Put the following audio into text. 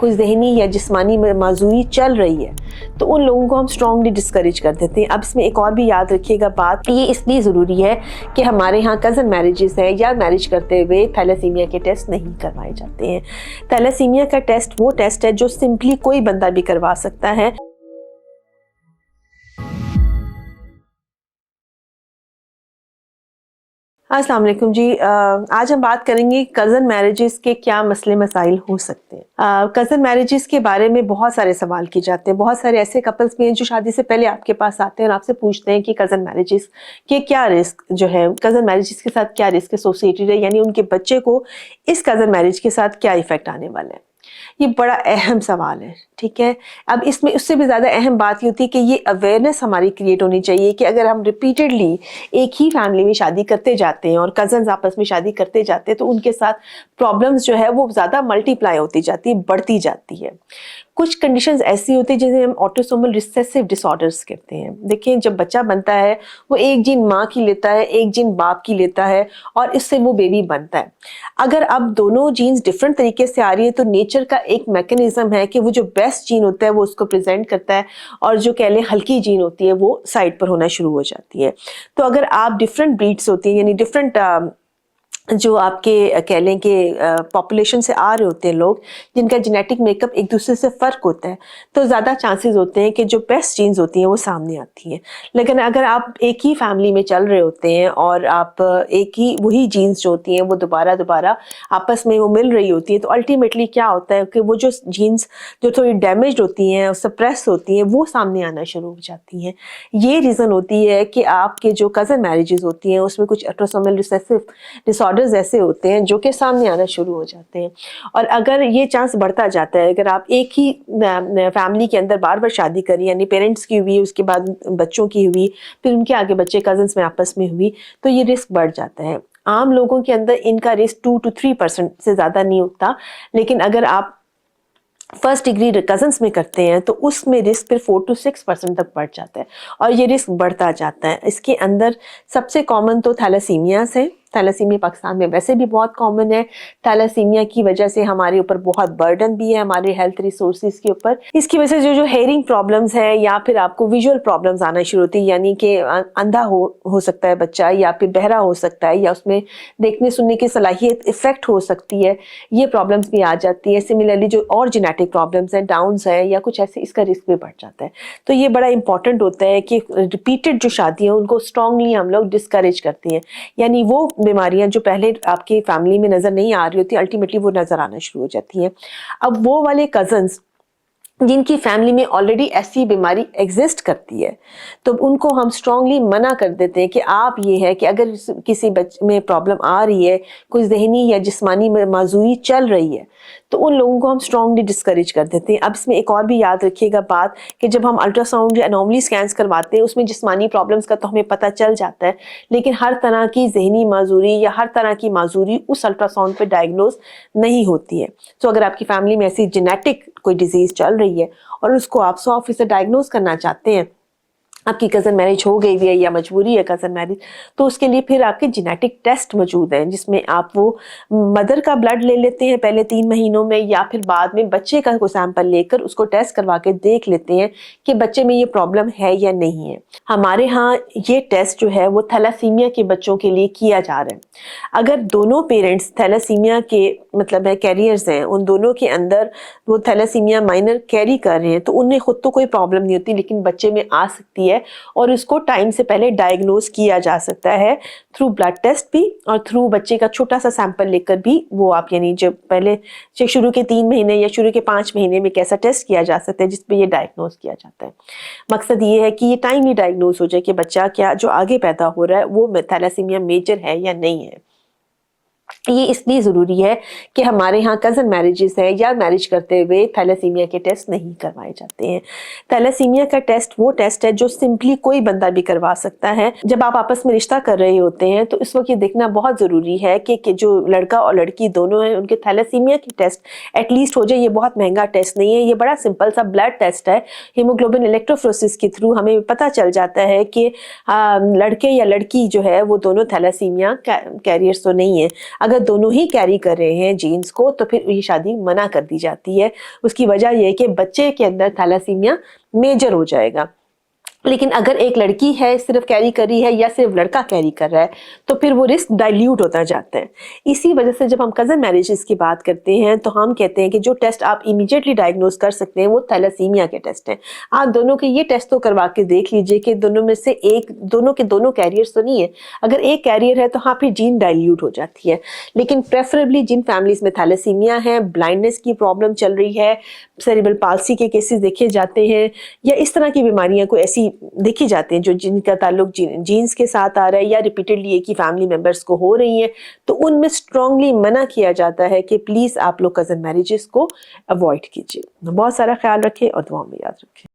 कोई ज़हनी या जिस्मानी माजूरी चल रही है तो उन लोगों को हम स्ट्रांगली डिस्करेज कर देते हैं। अब इसमें एक और भी याद रखिएगा बात, ये इसलिए ज़रूरी है कि हमारे यहाँ कज़न मैरिजेस हैं या मैरिज करते हुए थैलेसीमिया के टेस्ट नहीं करवाए जाते हैं। थैलेसीमिया का टेस्ट वो टेस्ट है जो सिंपली कोई बंदा भी करवा सकता है। अस्सलाम वालेकुम जी। आज हम बात करेंगे कज़न मैरिजेस के क्या मसले मसाइल हो सकते हैं। कज़न मैरिजेस के बारे में बहुत सारे सवाल किए जाते हैं। बहुत सारे ऐसे कपल्स भी हैं जो शादी से पहले आपके पास आते हैं और आपसे पूछते हैं कि कज़न मैरिजेस के क्या रिस्क जो है, कज़न मैरिजेस के साथ क्या रिस्क एसोसिएटेड है, यानी उनके बच्चे को इस कज़न मैरिज के साथ क्या इफेक्ट आने वाला है। ये बड़ा अहम सवाल है, ठीक है। अब इसमें उससे भी ज़्यादा अहम बात ये होती है कि ये अवेयरनेस हमारी क्रिएट होनी चाहिए कि अगर हम रिपीटेडली एक ही फैमिली में शादी करते जाते हैं और कज़न्स आपस में शादी करते जाते हैं तो उनके साथ प्रॉब्लम्स जो है वो ज़्यादा मल्टीप्लाई होती जाती है, बढ़ती जाती है। कुछ कंडीशंस ऐसी होती है जिसे हम ऑटोसोमल रिसेसिव डिसऑर्डर्स कहते हैं। देखिए, जब बच्चा बनता है वो एक जीन माँ की लेता है, एक जीन बाप की लेता है और इससे वो बेबी बनता है। अगर अब दोनों जीन्स डिफरेंट तरीके से आ रही है तो नेचर का एक मैकेनिज्म है कि वो जो बेस्ट जीन होता है वो उसको प्रेजेंट करता है और जो कह लें हल्की जीन होती है वो साइड पर होना शुरू हो जाती है। तो अगर आप डिफरेंट ब्रीड्स होती हैं, यानी डिफरेंट जो आपके कह लें कि पॉपुलेशन से आ रहे होते हैं लोग जिनका जेनेटिक मेकअप एक दूसरे से फ़र्क होता है, तो ज़्यादा चांसेस होते हैं कि जो बेस्ट जीन्स होती हैं वो सामने आती हैं। लेकिन अगर आप एक ही फैमिली में चल रहे होते हैं और आप एक ही वही जीन्स जो होती हैं वो दोबारा आपस में वो मिल रही होती है, तो अल्टीमेटली क्या होता है कि वो जो जीन्स जो थोड़ी डैमेज होती हैं, सप्रेस होती हैं, वो सामने आना शुरू हो जाती हैं। ये रीज़न होती है कि आपके जो कज़न मैरिजेस होती हैं उसमें कुछ ऑटोसोमल रिसेसिव डिसऑर्डर्स ऐसे होते हैं जो कि सामने आना शुरू हो जाते हैं। और अगर ये चांस बढ़ता जाता है, अगर आप एक ही फैमिली के अंदर बार बार शादी करी, यानी पेरेंट्स की हुई, उसके बाद बच्चों की हुई, फिर उनके आगे बच्चे कजन्स में आपस में हुई, तो ये रिस्क बढ़ जाता है। आम लोगों के अंदर इनका रिस्क 2 to 3% से ज़्यादा नहीं होता, लेकिन अगर आप फर्स्ट डिग्री कजन्स में करते हैं तो उसमें रिस्क फिर 4 to 6% तक बढ़ जाता है और ये रिस्क बढ़ता जाता है। इसके अंदर सबसे कॉमन तो थैलेसीमिया है। थैलेसीमिया पाकिस्तान में वैसे भी बहुत कॉमन है। थैलेसीमिया की वजह से हमारे ऊपर बहुत बर्डन भी है हमारे हेल्थ रिसोर्सेज के ऊपर। इसकी वजह से जो हेयरिंग प्रॉब्लम्स है या फिर आपको विजुअल प्रॉब्लम्स आना शुरू होती है, यानी कि अंधा हो सकता है बच्चा, या फिर बहरा हो सकता है, या उसमें देखने सुनने की सलाहियत इफेक्ट हो सकती है, ये प्रॉब्लम्स भी आ जाती है। सिमिलरली जो और जेनेटिक प्रॉब्लम्स हैं, डाउन्स है या कुछ ऐसे, इसका रिस्क भी बढ़ जाता है। तो ये बड़ा इंपॉर्टेंट होता है कि रिपीटेड जो शादी है उनको स्ट्रांगली हम लोग डिस्करेज करते हैं, यानी वो बीमारियां जो पहले आपकी फैमिली में नजर नहीं आ रही होती अल्टीमेटली वो नजर आना शुरू हो जाती हैं। अब वो वाले कजन्स जिनकी फैमिली में ऑलरेडी ऐसी बीमारी एग्जिस्ट करती है तो उनको हम स्ट्रांगली मना कर देते हैं कि आप ये है कि अगर किसी बच्चे में प्रॉब्लम आ रही है, कोई ज़हनी या जिस्मानी माजूरी चल रही है, तो उन लोगों को हम स्ट्रांगली डिस्करेज कर देते हैं। अब इसमें एक और भी याद रखिएगा बात कि जब हम अल्ट्रासाउंड या एनोमली स्कैन्स करवाते हैं उसमें जिस्मानी प्रॉब्लम्स का तो हमें पता चल जाता है, लेकिन हर तरह की ज़हनी माजूरी या हर तरह की माजूरी उस अल्ट्रासाउंड पे डायग्नोज नहीं होती है। तो अगर आपकी फैमिली में ऐसी जेनेटिक कोई डिजीज़ चल रही है और उसको आप 100% डायग्नोज करना चाहते हैं, आपकी कज़न मैरिज हो गई है या मजबूरी है कज़न मैरिज, तो उसके लिए फिर आपके जेनेटिक टेस्ट मौजूद हैं जिसमें आप वो मदर का ब्लड ले लेते हैं पहले 3 महीनों में, या फिर बाद में बच्चे का कोई सैंपल लेकर उसको टेस्ट करवा के देख लेते हैं कि बच्चे में ये प्रॉब्लम है या नहीं है। हमारे यहाँ ये टेस्ट जो है वो थैलेसीमिया के बच्चों के लिए किया जा रहा है। अगर दोनों पेरेंट्स थैलेसीमिया के मतलब है कैरियर्स हैं, उन दोनों के अंदर वो थैलेसीमिया माइनर कैरी कर रहे हैं, तो उन्हें खुद तो कोई प्रॉब्लम नहीं होती, लेकिन बच्चे में आ सकती है और इसको टाइम से पहले डायग्नोज किया जा सकता है थ्रू ब्लड टेस्ट भी और थ्रू बच्चे का छोटा सा सैंपल लेकर भी। वो आप यानी जब पहले शुरू के 3 महीने या शुरू के 5 महीने में कैसा टेस्ट किया जा सकता है जिसपे ये डायग्नोज किया जाता है। मकसद ये है कि ये टाइमली डायग्नोज हो जाए कि बच्चा क्या जो आगे पैदा हो रहा है वो थैलेसीमिया मेजर है या नहीं है। ये इसलिए ज़रूरी है कि हमारे यहाँ कज़न मैरिजेस हैं या मैरिज करते हुए थैलेसीमिया के टेस्ट नहीं करवाए जाते हैं। थैलेसीमिया का टेस्ट वो टेस्ट है जो सिंपली कोई बंदा भी करवा सकता है। जब आप आपस में रिश्ता कर रहे होते हैं तो इस वक्त ये देखना बहुत ज़रूरी है कि जो लड़का और लड़की दोनों हैं उनके थैलेसीमिया की टेस्ट एटलीस्ट हो जाए। ये बहुत महंगा टेस्ट नहीं है, ये बड़ा सिंपल सा ब्लड टेस्ट है। हीमोग्लोबिन इलेक्ट्रोफोरेसिस के थ्रू हमें पता चल जाता है कि लड़के या लड़की जो है वो दोनों थैलेसीमिया कैरियर्स तो नहीं है। अगर दोनों ही कैरी कर रहे हैं जीन्स को तो फिर ये शादी मना कर दी जाती है। उसकी वजह यह है कि बच्चे के अंदर थैलासीमिया मेजर हो जाएगा। लेकिन अगर एक लड़की है सिर्फ कैरी कर रही है या सिर्फ लड़का कैरी कर रहा है तो फिर वो रिस्क डाइल्यूट होता जाता है। इसी वजह से जब हम कज़न मैरिजेस की बात करते हैं तो हम कहते हैं कि जो टेस्ट आप इमीडिएटली डायग्नोज कर सकते हैं वो थैलासीमिया के टेस्ट हैं। आप दोनों के ये टेस्ट तो करवा के देख लीजिए कि दोनों में से एक, दोनों के दोनों कैरियर्स तो नहीं है। अगर एक कैरियर है तो हाँ फिर जीन डाइल्यूट हो जाती है। लेकिन प्रेफरेबली जिन फैमिलीज में थैलासीमिया है, ब्लाइंडनेस की प्रॉब्लम चल रही है, सेरेब्रल पाल्सी के केसेस देखे जाते हैं या इस तरह की बीमारियां कोई ऐसी देखी जाती हैं जो जिनका ताल्लुक जीन्स के साथ आ रहा है या रिपीटेडली एक ही फैमिली मेंबर्स को हो रही है, तो उनमें स्ट्रांगली मना किया जाता है कि प्लीज आप लोग कजन मैरिजेस को अवॉइड कीजिए। बहुत सारा ख्याल रखें और दुआ में याद रखें।